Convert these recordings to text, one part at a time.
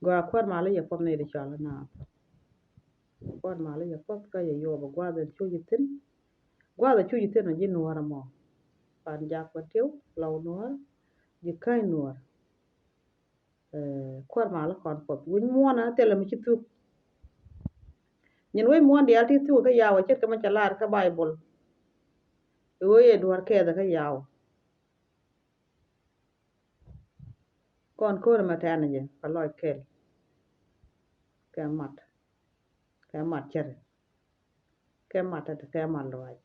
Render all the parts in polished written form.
gwa kwar mala ya pom ne de chala na kwar mala ya pop ka ya yo ba gwa da chujitin gwa da chujitin na jin nuara mo pan jak patiu law nuar ji kai nuar kwar mala kon pop win mo na tele mi chitu nyen we mo de alti tu ka yawo chet ka ma chalar ka bible wo ye duar ke da ka yawo kon ko ma ta na je ka loy kel ka mat chere ka mat ta ka mat loy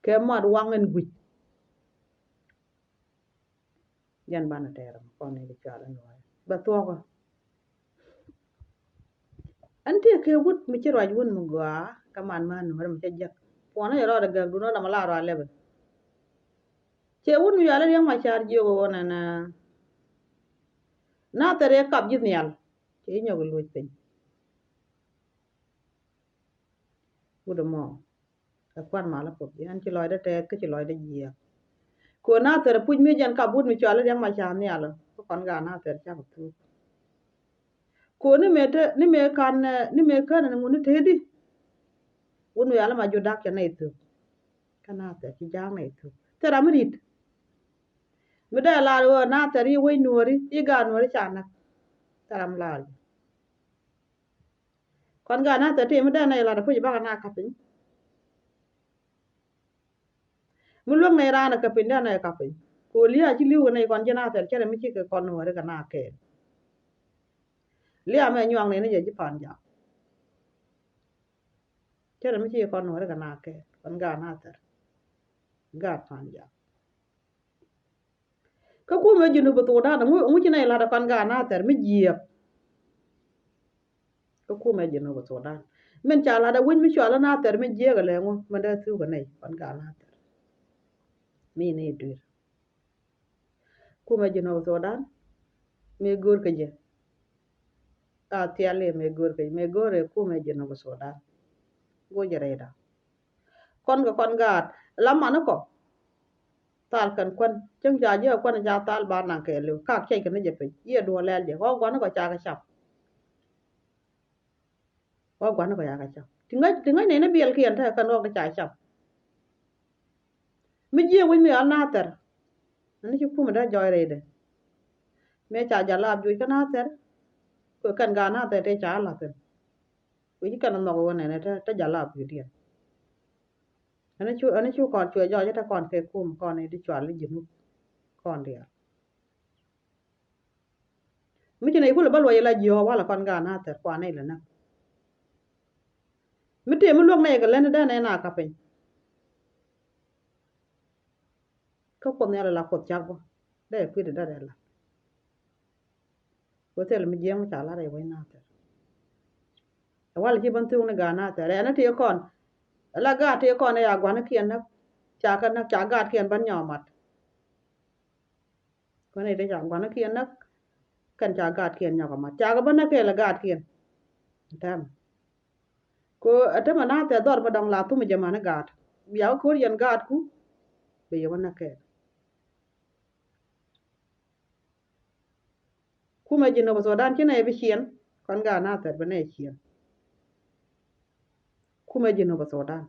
ka mat wangen guj yan bana teram kon ne de chala loy ba to ko ante ke wut mi ci roj wun mu gwa kaman man no ram ci jak pona yoro daga du no dama la ro lebe ce wun mi yala yang ma char jogo wona na tere kap jit nyal ci nyogo luj pin wudo mo ka kwan mala pop yan ci loy da te ke ci loy da jiya ko na tere puj mi jan kap wut mi chala yang ma char nyal ko kon ga na tere cha tu ko ni me kan na nguni tedi wun yala ma jodak ya na itu kana te ci jang na itu tera mrit mi da la wo na teri we nuori i ga nuori chana taram la kon ga na te mi da na la da pu ba na kapin mi lok na ra na kapin da na kapin ko liya ci liwo na kon jana te chere mi ci ke kon nuori ga na ke liya me nyong ne je ji pan ja chere mi ci kon nuori ga na ke kon ga na te ga pan ja ka ku me jinu bu to da mu ci na la da kon ga na te mi jiep ka ku me jinu bu to da men cha la da win mi chwa la na ter mi je ga le ngo man da tu ga nei pan ga na ter mi ne dur ku me jino so dan me gor ka je a ti ale me gor ka me gore ku me jino so dan go je re da kon ga la ma na ko tal kan kon chung ja je kon ja tal ba na ke lu ka che ka ne je pe ye do le je go na ko cha ka chap go na ko ya ka chap tinga ne na biel kien ta kan go ka cha chap mi je win mi al na ter ani ci kuma da joy rede me cha jala bu kana ter ko kan ga na ter te cha la ter ko ji kan no wona ne ta jala bu dia ani chu kon chwe jo ta kon ke kum kon ne di chwa li jinu kon dia mi ci ne ku la balwa yela jo wala kon ga na ter kwa ne la na mi te mi lok ne ga len da ne na ka pe ko ko ne la ko cha bo da ku da la ko te mi je mu cha la re wa na ter wala ci ban tu ne ga na ter ana te kon la ga te kon ya gwa na kien na cha ga kien ban nhỏ mặt ko ne de ja gwa na kien na kan cha ga kien nhỏ mặt cha ga ban na ke la ga kien tam ko ata mana te dor ba dong la tu mi jama na ga biya ko yan ga ku be yo na ke ku ma jino ba so dan ci ne bi chien kon ga na te ba ne chien ku ma jino ba so dan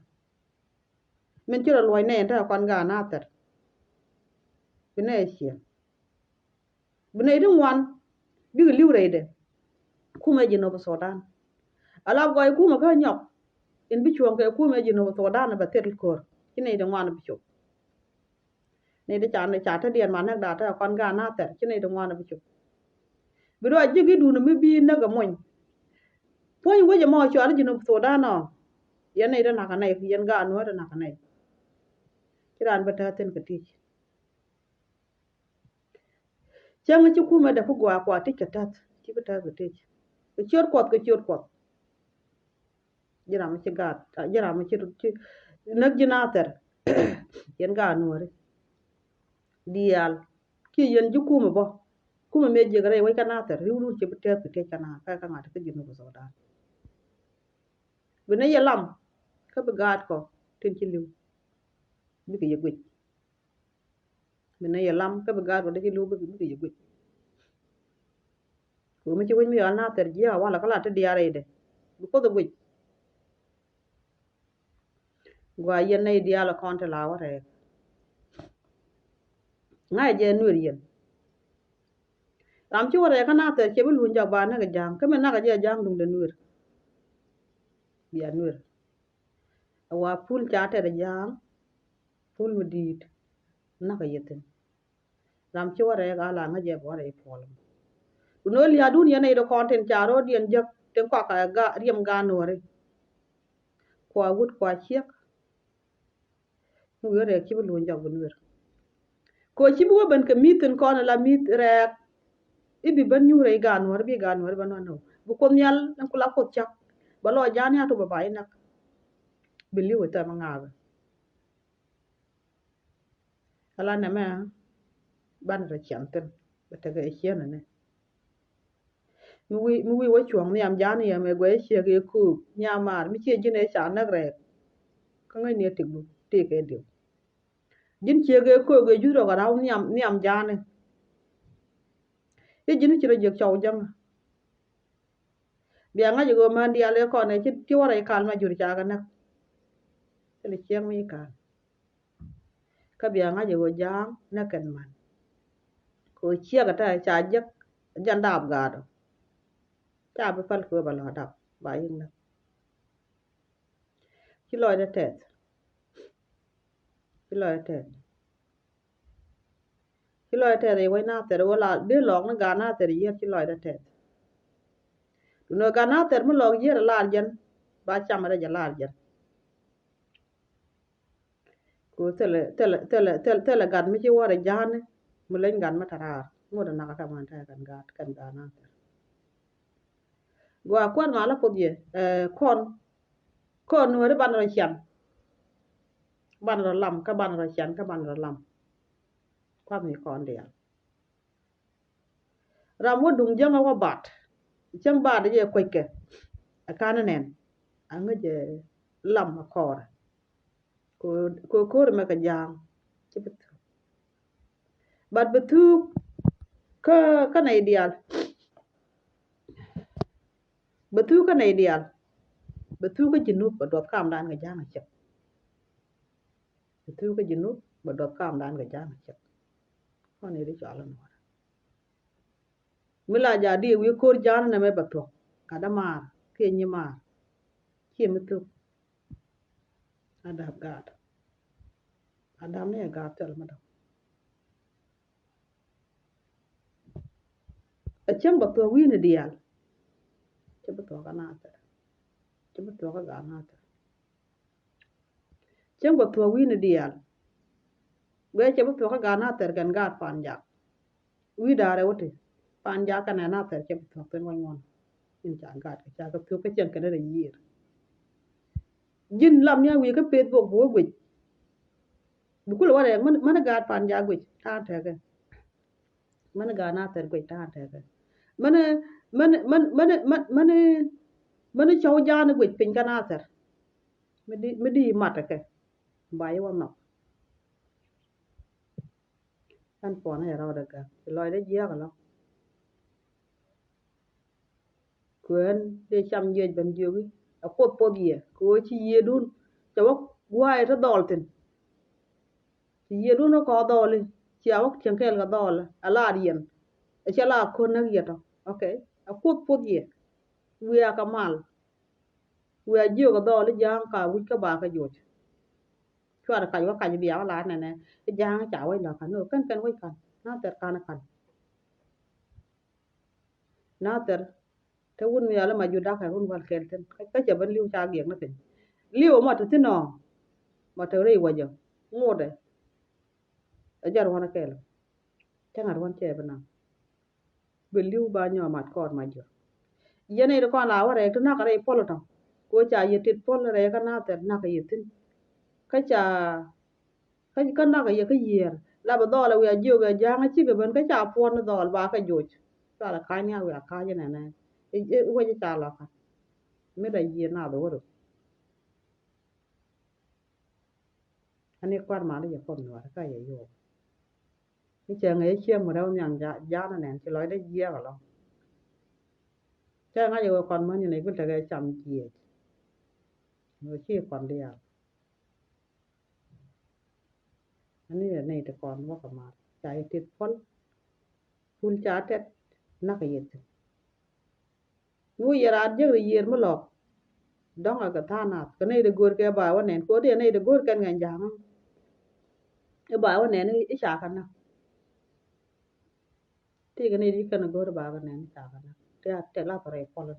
men ci loy ne ta kon ga na ter bine chien bine dum wan bi liw re de ku ma jino ba so dan ala goy ku ma ka nyok in bi chuon ke ku ma jino ba so dan ba ter ko ci ne de wan bi chu ne de cha ta dien man da ta kon ga na ter ci ne de wan bi chu bi do jigi du no mi bi na ga mon poin wo je mo cho ala jino so dan no yan ne de na ka ne yan ga no de na ka ne kiran ba ta ten ka ti chang ci kuma da ku gwa kwa ti ka tat ci ba ta ga ti ke chor kot jira ma ci gat jira ma ci nak jinater yen ga nuore dial ki yen ju kuma bo kuma me je gare wai kana ter riwru ci ba ta te kana ka ngata ka jinu ko so da bina yelam ka ba gat ko tin ci liw bi ko yegwe bina yelam ka ba gat ko da ci liw bi ko yegwe ko mi ci won mi na ter ji wala kala te diare de ko do wi gwa yen nay diala konte la ware ngai je nur yen ram ci ware kana ter ke bu jak ba na ga jang ke men na ga je jang dum de nur biya nur wa pul cha ter jang pul mu dit na ga yeten ram ci ware ga la nga je ware pol no li adun yen ay do konten charo dien jak ten ko ka ga riem ga nore kwa gut kwa chiek mu yore ki bu jak bu nur ko ci bu ban ka miten ko na la mit rek ibi ban nyure ganwar bi ganwar ban no bu ko nyal nan kula ko chak ba lo jani ato ba bai nak bili wata manga ala na ma ban ra chanten ba ta ga hiena ne mi wi wa chuang ni am jani ya me gwe che ge ku nya mar mi che jine cha na re ka ngai ne tik bu te ke dio jin che ge ko ge ju ro ga raw ni am jani ye jini chiro je chaw jam biya nga go man dia le ko ne ti wara kal ma jur cha ga nak le chiang mi ka biya nga go jang na kan man ko chia ga ta cha jak jan dab ga do cha be fal ko ba la dab ba yin na ki loy de tet ki loy tet ki loy tet e wai na ter wala de log na ga na ter ye ki loy de tet no ga na ter mo log ye la jan ba cha ma de la jan ko tele gan mi ci wara jane mu len gan ma tara mo da na ka man ta kan ga na gwa kwan ma la podie kon wore ban ro chan ban ro lam ka ban ro chan ka ban ro lam kwa mi kon dia ram wo dung jang wa bat jang ba de ye kweke akana nen anga je lam akor ko me ka jang ci betu bat betu ka na ideal betu ka na ideal betu ka jinub ba dot kam dan ga jang cep betu ka jinub ba dot kam dan ga jang cep ko ne ri chala no mila ja di wi kor jana na me bato kada mar ke nyi mar ke mitu ada gad adam ne gad tel ma a chem bato wi ne dial che bato kana ta che bato ka ga na ta chem bato wi ne dial we che bato ka ga na ter gan gad pan ja wi dare wote pan ja kana na ter che bato pen wan wan in ja gad ka ka to ka chen kana re yir jin lam nya wi ka pet bo bo gwi bu kul ware man gad pan ja gwi ta ta ga man ga na ter gwi ta ta ga man man man man man man man chaw jana gwi pin kana ter me di mata ke bai wa no kan pon ya ra daga loy de ya ga lo kwen de cham ye ben yogi a pot pot ye ko chi ye dun chaw guai ta dol tin chi ye dun ko dol chaw chen kel ga dol ala rien e chala ko na ye to okay a pot pot ye wi ka mal wi a jio ga dol jang ka wi ka ba ka jot chwa ka yo ka bi ya la na ne jang cha wai la ka no kan wai kan na ter kana kan na ter te wun mi ala ma juda ka wun wal kel ten ka che ban liu cha gieng na tin liu ma to tin no ma to rei wa jo ngode a jar wana kel ta ngar wan che bana be liu ba nyo mat kon ma jo yene ro kon la ware to na ka rei polo to ko cha ye tit pol re ka na ter na ka ye tin ka cha ka na ka ye ka yer la ba do la wi a jo ga jang a chi ga ban ka cha pon do ba ka jo cha la ka nya wi a ka ye na na e wa cha la ka me da ye na do ro ani kwar ma le kon no ka ye yo ni che ngai che mo da nyang ja ja na nen che loi da ye ga lo cha nga yo kon man ne kun ta ga cham ji no chi kon dia ani ne te kon wa ka ma cha tit pol pul cha tet na ka yet nu yara je yer mo lo dong aga thana ka ne de gor ke ba wa nen ko de ne de gor kan ngan jang e ba wa nen i cha kan na ti ga ne di kan gor ba ga nen cha kan na te la pare pol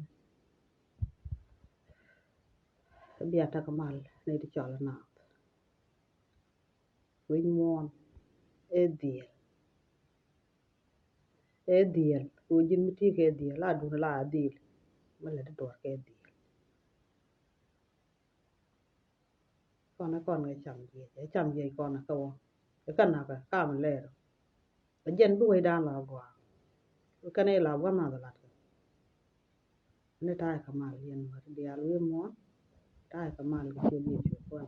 biya ta ka mal ne di chola na win mon e diel o jin mi ti ke diel la du la diel ma le do ke diel kon ga cham je kon na ko cái cần nào cả cam lệ cái dân đuôi đa là quả cái này là quá mà là nên tai cả mà liền mà đi ăn luôn món tai cả mà cái chuyện gì chuyện quan